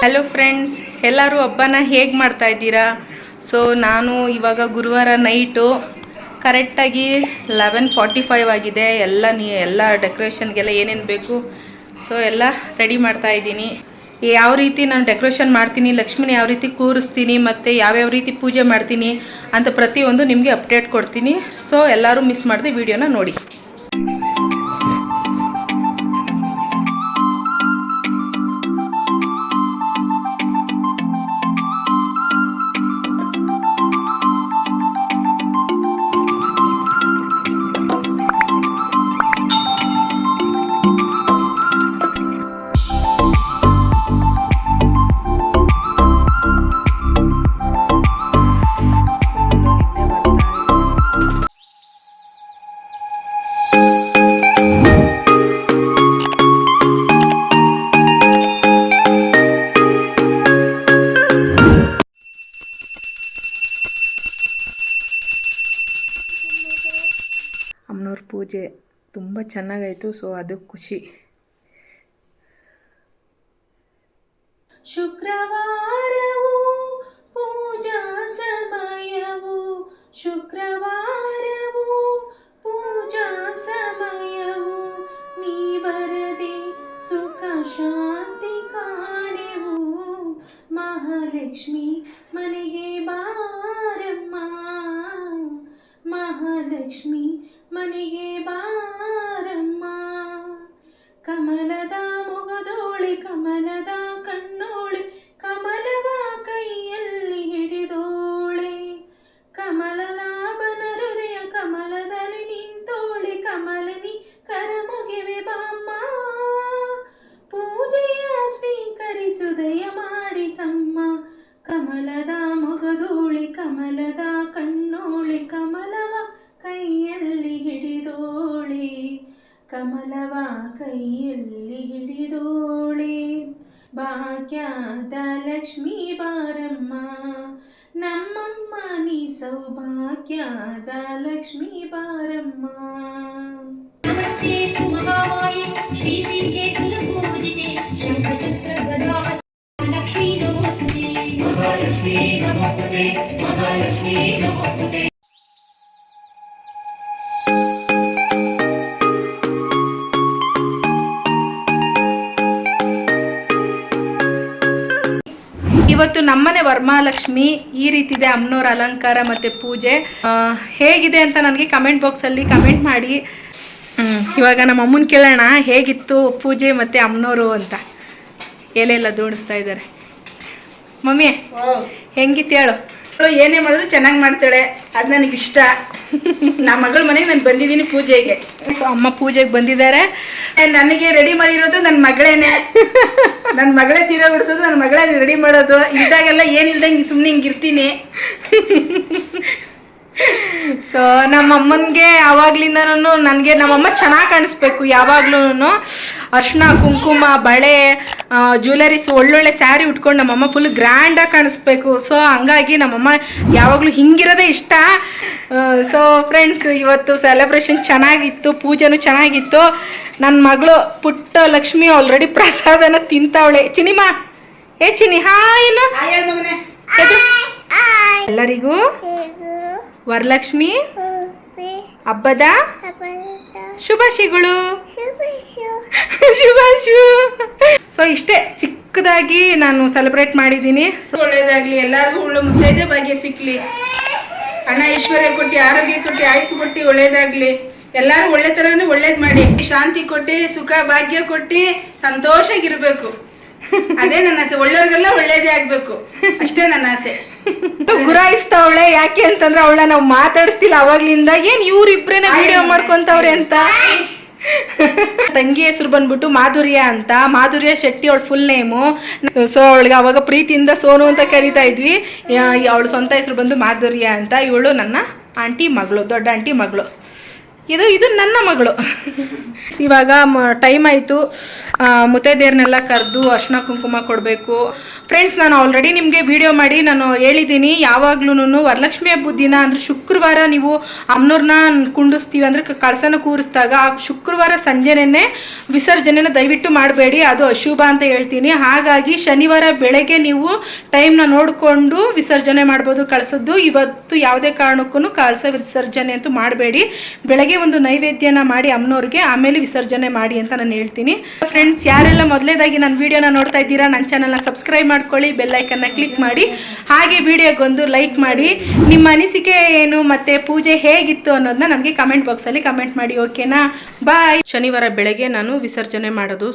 Hello friends, ಎಲ್ಲರೂ ಹಬ್ಬನ ಹೇಗೆ ಮಾಡ್ತಾ ಇದ್ದೀರಾ? ಸೊ ನಾನು ಇವಾಗ ಗುರುವಾರ ನೈಟು ಕರೆಕ್ಟಾಗಿ 11:45 ಆಗಿದೆ. ಎಲ್ಲ ಡೆಕೋರೇಷನ್ಗೆಲ್ಲ ಏನೇನು ಬೇಕು ಸೊ ಎಲ್ಲ ರೆಡಿ ಮಾಡ್ತಾ ಇದ್ದೀನಿ. ಯಾವ ರೀತಿ ನಾನು ಡೆಕೋರೇಷನ್ ಮಾಡ್ತೀನಿ, ಲಕ್ಷ್ಮಿನ ಯಾವ ರೀತಿ ಕೂರಿಸ್ತೀನಿ ಮತ್ತು ಯಾವ್ಯಾವ ರೀತಿ ಪೂಜೆ ಮಾಡ್ತೀನಿ ಅಂತ ಪ್ರತಿಯೊಂದು ನಿಮಗೆ ಅಪ್ಡೇಟ್ ಕೊಡ್ತೀನಿ. ಸೊ ಎಲ್ಲರೂ ಮಿಸ್ ಮಾಡದೆ ವಿಡಿಯೋನ ನೋಡಿ. ಅಮ್ಮನವ್ರ ಪೂಜೆ ತುಂಬ ಚೆನ್ನಾಗಾಯಿತು. ಸೊ ಅದು ಖುಷಿ. ಶುಕ್ರವಾರವು ಪೂಜಾ ಸಮಯವು, ಶುಕ್ರವಾರವು ಪೂಜಾ ಸಮಯವು, ನೀ ಬರದೆ ಸುಖ ಶಾಂತಿ ಕಾಣೆವು. ಮಹಾಲಕ್ಷ್ಮಿ ಮನೆಗೆ ಬಾರಮ್ಮ, ಮಹಾಲಕ್ಷ್ಮಿ ಮನೆಗೆ ಬಾರಮ್ಮ. ಕಮಲದ ಮೊಗದೋಳೆ, ಕಮಲದ ಕಣ್ಣೋಳೆ, ಕಮಲವ ಕೈಯಲ್ಲಿ ಹಿಡಿದೋಳೆ. ಕಮಲಲಾಭನ ಹೃದಯ ಕಮಲದಲ್ಲಿ ನಿಂತೋಳೆ, ಕಮಲನಿ ಕರ ಮುಗಿವೆ ಬಾಮ್ಮ. ಪೂಜೆಯ ಸ್ವೀಕರಿಸುದಯ ಮಾಡಿಸಮ್ಮ. ಕಮಲದ ಮೊಗದೋಳೆ, ಕಮಲದ ಕಣ್ಣೋಳೆ, ಕಮಲವ ಕೈಯಲ್ಲಿ ಹಿಡಿದೋಳೆ, ಕಮಲವ ಕೈಯಲ್ಲಿ ಹಿಡಿದೋಳೆ. ಭಾಗ್ಯದ ಲಕ್ಷ್ಮೀ ಬಾರಮ್ಮ, ನಮ್ಮಮ್ಮ ನೀ ಸೌಭಾಗ್ಯದ ಲಕ್ಷ್ಮೀ ಬಾರಮ್ಮ. ನಮಸ್ತೆ ಸುಮಹಾಮಾಯೆ ಶ್ರೀಪೀಠೆ ಸುರಪೂಜಿತೆ ಶಂಖಚಕ್ರ ಗದಾ ಲಕ್ಷ್ಮೀ ನಮೋಸ್ತುತೆ, ಮಹಾಲಕ್ಷ್ಮೀ ನಮೋಸ್ತುತೆ, ಮಹಾಲಕ್ಷ್ಮೀ ನಮೋಸ್ತುತೆ. ಇವತ್ತು ನಮ್ಮನೆ ವರಮಹಾಲಕ್ಷ್ಮಿ ಈ ರೀತಿ ಇದೆ. ಅಮ್ಮನವ್ರ ಅಲಂಕಾರ ಮತ್ತು ಪೂಜೆ ಹೇಗಿದೆ ಅಂತ ನನಗೆ ಕಮೆಂಟ್ ಬಾಕ್ಸಲ್ಲಿ ಕಮೆಂಟ್ ಮಾಡಿ. ಇವಾಗ ನಮ್ಮ ಅಮ್ಮನ ಕೇಳೋಣ ಹೇಗಿತ್ತು ಪೂಜೆ ಮತ್ತು ಅಮ್ಮನವರು ಅಂತ. ಎಲೆಲ್ಲ ಜೋಡಿಸ್ತಾ ಇದ್ದಾರೆ. ಮಮ್ಮಿ ಹೆಂಗಿತ್ತು ಹೇಳು. ಏನೇ ಮಾಡಿದ್ರು ಚೆನ್ನಾಗಿ ಮಾಡ್ತಾಳೆ, ಅದು ನನಗಿಷ್ಟ. ನಮ್ಮ ಮಗಳ ಮನೆಗೆ ನಾನು ಬಂದಿದ್ದೀನಿ ಪೂಜೆಗೆ. ಸೊ ಅಮ್ಮ ಪೂಜೆಗೆ ಬಂದಿದ್ದಾರೆ. ನನಗೆ ರೆಡಿ ಮಾಡಿರೋದು ನನ್ನ ಮಗಳೇನೆ. ನನ್ನ ಮಗಳೇ ಸೀರೆ ಉಡಿಸೋದು, ನನ್ನ ಮಗಳೇ ರೆಡಿ ಮಾಡೋದು. ಇದ್ದಾಗೆಲ್ಲ ಏನಿಲ್ದಂಗೆ ಸುಮ್ಮನೆ ಹಿಂಗೆ ಇರ್ತೀನಿ. ಸೊ ನಮ್ಮಮ್ಮನಿಗೆ ಆವಾಗ್ಲಿಂದನೂ ನನಗೆ ನಮ್ಮಮ್ಮ ಚೆನ್ನಾಗಿ ಕಾಣಿಸ್ಬೇಕು. ಯಾವಾಗ್ಲೂ ಅರ್ಶಿನ ಕುಂಕುಮ ಬಳೆ ಜ್ಯುವೆಲರೀಸ್ ಒಳ್ಳೊಳ್ಳೆ ಸ್ಯಾರಿ ಉಟ್ಕೊಂಡು ನಮ್ಮಮ್ಮ ಫುಲ್ ಗ್ರ್ಯಾಂಡಾಗಿ ಕಾಣಿಸ್ಬೇಕು. ಸೊ ಹಂಗಾಗಿ ನಮ್ಮಮ್ಮ ಯಾವಾಗಲೂ ಹಿಂಗಿರೋದೇ ಇಷ್ಟ. ಸೊ ಫ್ರೆಂಡ್ಸ್, ಇವತ್ತು ಸೆಲೆಬ್ರೇಷನ್ ಚೆನ್ನಾಗಿತ್ತು, ಪೂಜೆನೂ ಚೆನ್ನಾಗಿತ್ತು. ನನ್ನ ಮಗಳು ಪುಟ್ಟ ಲಕ್ಷ್ಮಿ ಆಲ್ರೆಡಿ ಪ್ರಸಾದನ ತಿಂತಾವಳೆ. ಚಿನಿಮಾ ಚಿನಿ ಹಾಯ್ ಎಲ್ಲರಿಗೂ ವರಲಕ್ಷ್ಮಿ ಹಬ್ಬದ ಶುಭಾಶಯಗಳು. ಶುಭಾಶು. ಸೊ ಇಷ್ಟೇ ಚಿಕ್ಕದಾಗಿ ನಾನು ಸೆಲೆಬ್ರೇಟ್ ಮಾಡಿದ್ದೀನಿ. ಸೊ ಒಳ್ಳೇದಾಗ್ಲಿ, ಎಲ್ಲರಿಗೂ ಉಳ್ಳು ಮುತ್ತೈದೆ ಭಾಗ್ಯ ಸಿಕ್ಲಿ. ಹಣ ಐಶ್ವರ್ಯ ಕೊಟ್ಟು, ಆರೋಗ್ಯ ಕೊಟ್ಟು, ಆಯುಸ್ಸು ಕೊಟ್ಟು ಒಳ್ಳೇದಾಗ್ಲಿ. ಎಲ್ಲರೂ ಒಳ್ಳೆ ಥರನೇ ಒಳ್ಳೇದು ಮಾಡಿ, ಶಾಂತಿ ಕೊಟ್ಟು, ಸುಖ ಭಾಗ್ಯ ಕೊಟ್ಟು ಸಂತೋಷವಾಗಿರ್ಬೇಕು. ಅದೇ ನನ್ನ ಆಸೆ. ಒಳ್ಳೆಯವ್ರಿಗೆಲ್ಲ ಒಳ್ಳೇದೇ ಆಗ್ಬೇಕು, ಅಷ್ಟೇ ನನ್ನ ಆಸೆ. ಗುರಾಯಿಸ್ತಾವಳೆ. ಯಾಕೆ ಅಂತಂದ್ರೆ ಅವಳ ನಾವು ಮಾತಾಡಿಸ್ತಿಲ್ಲ ಅವಾಗ್ಲಿಂದ. ಏನ್ ಇವ್ರಿಬ್ರೇನೆ ವಿಡಿಯೋ ಮಾಡ್ಕೊಂತವ್ರೆ ಅಂತ. ತಂಗಿ ಹೆಸರು ಬಂದ್ಬಿಟ್ಟು ಮಾಧುರ್ಯ ಅಂತ, ಮಾಧುರ್ಯ ಶೆಟ್ಟಿ ಅವಳ ಫುಲ್ ನೇಮು. ಸೊ ಅವಳಿಗೆ ಅವಾಗ ಪ್ರೀತಿಯಿಂದ ಸೋನು ಅಂತ ಕರಿತಾ ಇದ್ವಿ. ಅವಳ ಸ್ವಂತ ಹೆಸರು ಬಂದು ಮಾಧುರ್ಯ ಅಂತ. ಇವಳು ನನ್ನ ಆಂಟಿ ಮಗಳು, ದೊಡ್ಡ ಆಂಟಿ ಮಗಳು. ಇದು ನನ್ನ ಮಗಳು. ಇವಾಗ ಟೈಮ್ ಆಯಿತು, ಮುತ್ತೈದೆಯರನ್ನೆಲ್ಲ ಕರೆದು ಅರ್ಶಿನ ಕುಂಕುಮ ಕೊಡಬೇಕು. ಫ್ರೆಂಡ್ಸ್, ನಾನು ಆಲ್ರೆಡಿ ನಿಮಗೆ ವಿಡಿಯೋ ಮಾಡಿ ನಾನು ಹೇಳಿದ್ದೀನಿ, ಯಾವಾಗ್ಲೂ ವರಲಕ್ಷ್ಮಿ ಹಬ್ಬದ ದಿನ ಅಂದರೆ ಶುಕ್ರವಾರ ನೀವು ಅಮ್ಮನವ್ರನ್ನ ಕುಂಡಿಸ್ತೀವಿ ಅಂದರೆ ಕಳಸನ ಕೂರಿಸಿದಾಗ ಆ ಶುಕ್ರವಾರ ಸಂಜೆನೇ ವಿಸರ್ಜನೆನ ದಯವಿಟ್ಟು ಮಾಡಬೇಡಿ, ಅದು ಅಶುಭ ಅಂತ ಹೇಳ್ತೀನಿ. ಹಾಗಾಗಿ ಶನಿವಾರ ಬೆಳಗ್ಗೆ ನೀವು ಟೈಮ್ನ ನೋಡಿಕೊಂಡು ವಿಸರ್ಜನೆ ಮಾಡ್ಬೋದು ಕಳಸದ್ದು. ಇವತ್ತು ಯಾವುದೇ ಕಾರಣಕ್ಕೂ ಕಳಸ ವಿಸರ್ಜನೆ ಅಂತೂ ಮಾಡಬೇಡಿ. ಬೆಳಗ್ಗೆ ಒಂದು ನೈವೇದ್ಯನ ಮಾಡಿ ಅಮ್ಮನವ್ರಿಗೆ, ಆಮೇಲೆ ವಿಸರ್ಜನೆ ಮಾಡಿ ಅಂತ ನಾನು ಹೇಳ್ತೀನಿ. ಫ್ರೆಂಡ್ಸ್, ಯಾರೆಲ್ಲ ಮೊದಲೇದಾಗಿ ನನ್ನ ವಿಡಿಯೋನ ನೋಡ್ತಾ ಇದ್ದೀರಾ, ನನ್ನ ಚಾನಲ್ನ ಸಬ್ಸ್ಕ್ರೈಬ್ ಮಾಡ್ಕೊಳ್ಳಿ, ಬೆಲ್ ಐಕನ್ನ ಕ್ಲಿಕ್ ಮಾಡಿ, ಹಾಗೆ ವಿಡಿಯೋಗೊಂದು ಲೈಕ್ ಮಾಡಿ. ನಿಮ್ಮ ಅನಿಸಿಕೆ ಏನು ಮತ್ತೆ ಪೂಜೆ ಹೇಗಿತ್ತು ಅನ್ನೋದನ್ನ ನನಗೆ ಕಮೆಂಟ್ ಬಾಕ್ಸಲ್ಲಿ ಕಮೆಂಟ್ ಮಾಡಿ. ಓಕೆನಾ? ಬಾಯ್. ಶನಿವಾರ ಬೆಳಗ್ಗೆ ನಾನು ವಿಸರ್ಜನೆ ಮಾಡೋದು.